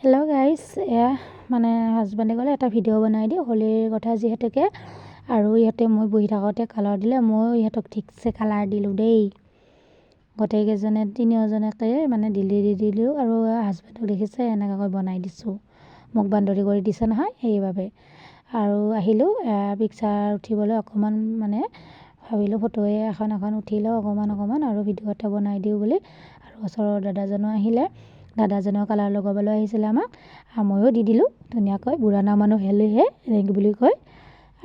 Hello' guys, এয়া মানে হাজবেণ্ডে ক'লে এটা ভিডিঅ' বনাই দিওঁ হোলীৰ কথা যিহেতুকে, আৰু ইহঁতে মই বহি থাকোঁতে কালাৰ দিলে, ময়ো ইহঁতক ঠিকছে কালাৰ দিলোঁ দেই। গোটেইকেইজনে তিনিওজনকে মানে দিলোঁ, আৰু হাজবেণ্ডক দেখিছে এনেকুৱাকৈ বনাই দিছোঁ, মোক বান্দৰী কৰি দিছে নহয় সেইবাবে। আৰু আহিলোঁ পিকচাৰ উঠিবলৈ অকণমান মানে ভাবিলোঁ ফটোৱে এখন উঠি লওঁ অকণমান আৰু ভিডিঅ' এটা বনাই দিওঁ বুলি। আৰু ওচৰৰ দাদাজনো আহিলে, দাদাজনেও কালাৰ লগাবলৈ আহিছিলে আমাক, ময়ো দি দিলোঁ ধুনীয়াকৈ। বুঢ়া মানুহ হেলিহে এনেকৈ বুলি কয়।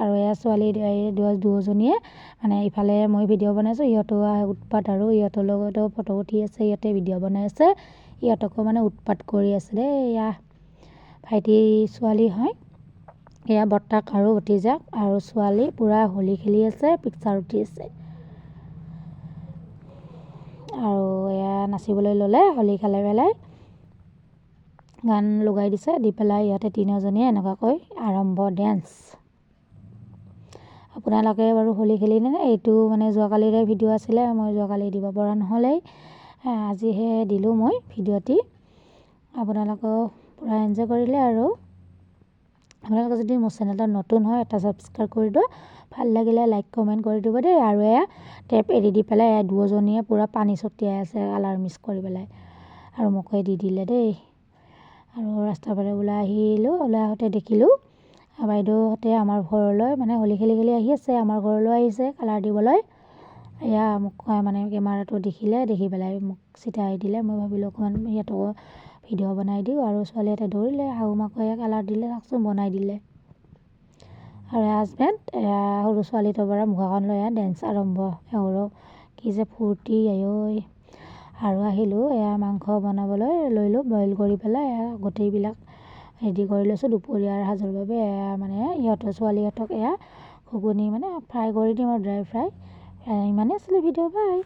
আৰু এয়া ছোৱালী দুজনীয়ে মানে ইফালে মই ভিডিঅ' বনাইছোঁ, ইহঁতো উৎপাত, আৰু ইহঁতৰ লগতো ফটো উঠি আছে, ইহঁতে ভিডিঅ' বনাই আছে, ইহঁতকো মানে উৎপাত কৰি আছে দেই। এয়া ভাইটি ছোৱালী হয়, এয়া বৰ্তাক আৰু ভতিজাক, আৰু ছোৱালী পূৰা হোলী খেলি আছে, পিকচাৰ উঠি আছে। আৰু এয়া নাচিবলৈ ল'লে, হোলী খেলাই পেলাই গান লগাই দিছে, দি পেলাই ইহঁতে তিনিওজনীয়ে এনেকুৱাকৈ আৰম্ভ ডেন্স। আপোনালোকে বাৰু হোলী খেলিলে নে? এইটো মানে যোৱাকালিৰে ভিডিঅ' আছিলে, মই যোৱাকালি দিব পৰা নহ'লেই, আজিহে দিলোঁ মই ভিডিঅ'টি। আপোনালোকেও পূৰা এনজয় কৰিলে। আৰু আপোনালোকে যদি মোৰ চেনেলটো নতুন হয় এটা ছাবস্ক্ৰাইব কৰি দিব, ভাল লাগিলে লাইক কমেণ্ট কৰি দিব দেই। আৰু এয়া টেপ এৰি দি পেলাই এয়া দুজনীয়ে পূৰা পানী ছটিয়াই আছে কালাৰ মিক্স কৰি পেলাই, আৰু মোকে দি দিলে দেই। আৰু ৰাস্তাৰ ফালে ওলাই আহিলোঁ, ওলাই আহোঁতে দেখিলোঁ বাইদেউহঁতে আমাৰ ঘৰলৈ মানে হোলী খেলি আহি আছে, আমাৰ ঘৰলৈ আহিছে কালাৰ দিবলৈ। এয়া মোক মানে কেমেৰাটো দেখি পেলাই মোক চিটাই দিলে। মই ভাবিলোঁ অকণমান সিহঁতকো ভিডিঅ' বনাই দিওঁ, আৰু ছোৱালী এটা দৌৰিলে, শাহু মাকে কালাৰ দিলে, চাওকচোন বনাই দিলে। আৰু হাজবেণ্ড সৰু ছোৱালীটোৰ পৰা মুখাখন লৈ ডেন্স আৰম্ভ, এওঁৰো কি যে ফূৰ্তি আয়ৈ। আৰু আহিলোঁ এয়া মাংস বনাবলৈ লৈলোঁ, বইল কৰি পেলাই গোটেইবিলাক ৰেডি কৰি লৈছোঁ দুপৰীয়াৰ সাজৰ বাবে। এয়া মানে ছোৱালীহঁতক এয়া ঘুগুনি মানে ফ্ৰাই কৰি দিম, আৰু ড্ৰাই ফ্ৰাই। ইমানেই আছিলে ভিডিঅ', বাই।